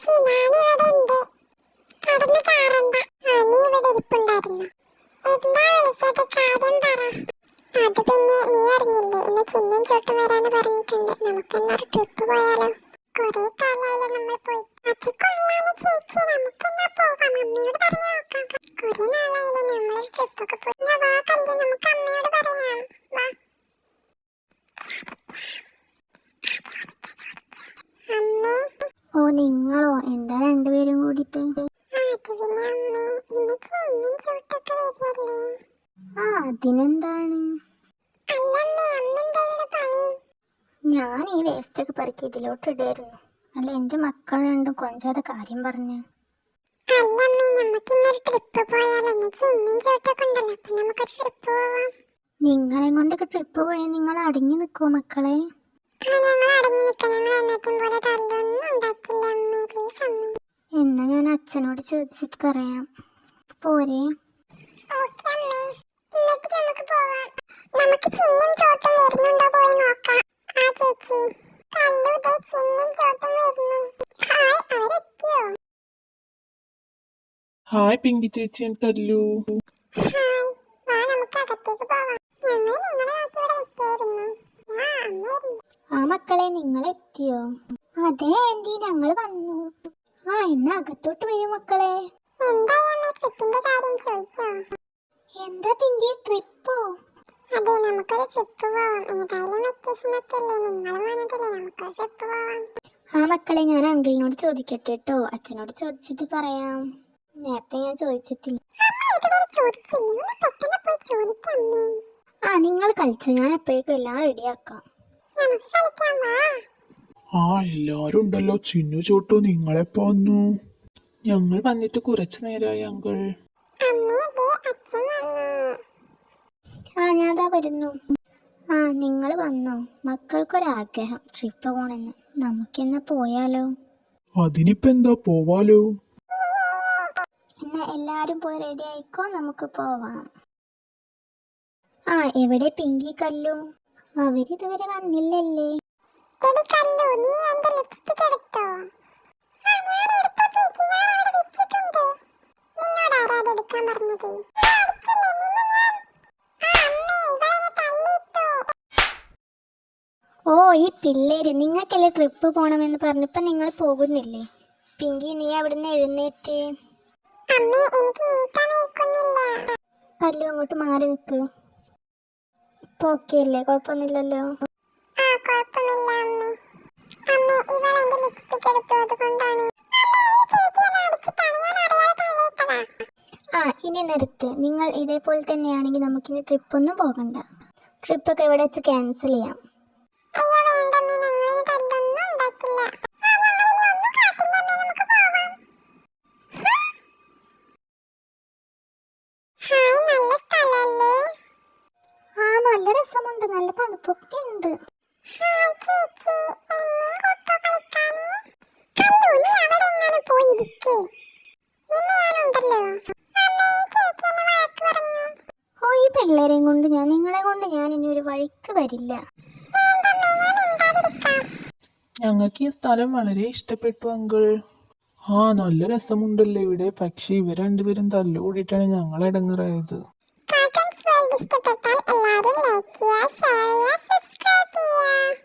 ഞാനിവിടെ ഉണ്ട്. കടന്നു കാറണ്ട. നീ ഇവിടെ ഇരിപ്പുണ്ടായിരുന്നു. എന്താ വിളിച്ചത്? കാര്യം പറ. അത് പിന്നെ നീ അറിഞ്ഞില്ലേ, ഇന്ന് ചിന്നും ചോട്ടും വരാന്ന് പറഞ്ഞിട്ടുണ്ട്. നമുക്കെന്നൊരു ട്രിപ്പ് പോയാലോ? കുറെ കാലമായാലും നമ്മൾ പോയി. അത് കൊള്ളാലോ ചേച്ചി, നമുക്കെന്നാ പോവാം. അമ്മയോട് പറഞ്ഞു നോക്കാം. കുറെ നാളായാലും നമ്മളൊരു ട്രിപ്പൊക്കെ പോയി. വാ കല്ലു, നമുക്ക് അമ്മയോട് പറയാം. വാ. അമ്മേ. ഓ നിങ്ങളോ? എന്താ രണ്ടുപേരും കൂടിട്ട്? അതിനെന്താണ്? ഞാൻ ഈ വേസ്റ്റ് ഒക്കെ പെറുക്കി ഇതിലോട്ട് ഇടായിരുന്നു. അല്ല, എന്റെ മക്കൾ രണ്ടും കൊഞ്ചാതെ കാര്യം പറഞ്ഞു. നിങ്ങളെ കൊണ്ടൊക്കെ ട്രിപ്പ് പോയാൽ നിങ്ങൾ അടങ്ങി നിൽക്കുമോ മക്കളെ? എന്നാ ഞാൻ അച്ഛനോട് ചോദിച്ചിട്ട് പറയാം. പോരെ? ഹായ് പിങ്കി ചേച്ചി, എന്തല്ലു? ആ മക്കളെ, നിങ്ങൾ എത്തിയോ? അതെ ആന്റി, ഞങ്ങൾ വന്നു. എന്നാ അകത്തോട്ട് വരൂ മക്കളെ. എന്താ പിങ്കി, ട്രിപ്പോ? അതെ, നമുക്കൊരു ട്രിപ്പ് പോവാം. ഏതായാലും വെക്കേഷൻ ഒക്കെ അല്ലേ, നിങ്ങളും വന്നതല്ലേ, നമുക്കൊരു ട്രിപ്പ് പോവാം. ആ മക്കളെ, ഞാൻ അങ്കിളിനോട് ചോദിക്കട്ടെ കേട്ടോ. അച്ഛനോട് ചോദിച്ചിട്ട് പറയാം. നേരത്തെ ഞാൻ ചോദിച്ചിട്ടില്ല. നിങ്ങൾ കളിച്ചു, ഞാൻ എപ്പോഴേക്കും എല്ലാം റെഡിയാക്കാം. എല്ലാരും ഉണ്ടല്ലോ. ചിന്നു ചോട്ടു, നിങ്ങളെപ്പോ വന്നു? ഞങ്ങൾ വന്നിട്ട് കുറച്ചു നേരമായി അങ്കിൾ. ഞാനതാ വരുന്നു. നിങ്ങൾ വന്നോ? മക്കൾക്കൊരാഗ്രഹം ട്രിപ്പ് പോണെന്ന്. നമുക്കെന്നാ പോയാലോ? അതിനിപ്പോ എന്താ, പോവാലോ. എന്നാ എല്ലാരും പോയി റെഡി ആയിക്കോ, നമുക്ക് പോവാം. എവിടെ പിങ്കി കല്ലു? അവരിതുവരെ വന്നില്ലല്ലേ? ഈ പിള്ളേര്, നിങ്ങൾക്കല്ലേ ട്രിപ്പ് പോണമെന്ന് പറഞ്ഞപ്പോ നിങ്ങൾ പോകുന്നില്ലേ? പിങ്കി, നീ അവിടുന്ന് എഴുന്നേറ്റ്. കല്ലു, അങ്ങോട്ട് മാറി നിൽക്ക്. ഇപ്പൊ ഓക്കെ അല്ലേ? കുഴപ്പമൊന്നുമില്ലല്ലോ? ഇനി നിർത്ത്. നിങ്ങൾ ഇതേപോലെ തന്നെയാണെങ്കിൽ നമുക്കിനി ട്രിപ്പൊന്നും പോകണ്ട. ട്രിപ്പൊക്കെ ഇവിടെ വെച്ച് ക്യാൻസൽ ചെയ്യാം. നല്ല രസമുണ്ട്, നല്ല തണുപ്പൊക്കെ ഉണ്ട്. ഈ പിള്ളേരെയും കൊണ്ട് നിങ്ങളെ കൊണ്ട് ഞാൻ ഇനി ഒരു വഴിക്ക് വരില്ല. ഞങ്ങൾക്ക് ഈ സ്ഥലം വളരെ ഇഷ്ടപ്പെട്ടു അങ്കിൾ. നല്ല രസമുണ്ടല്ലോ ഇവിടെ. പക്ഷെ ഇവർ രണ്ടുപേരും തല്ലുകൂടിയിട്ടാണ് ഞങ്ങൾ ഇടങ്ങറായത്. ഇഷ്ടപ്പെട്ടാൽ എല്ലാവരും ലൈക്ക് ചെയ്യുക, ഷെയർ ചെയ്യുക, സബ്സ്ക്രൈബ് ചെയ്യുക.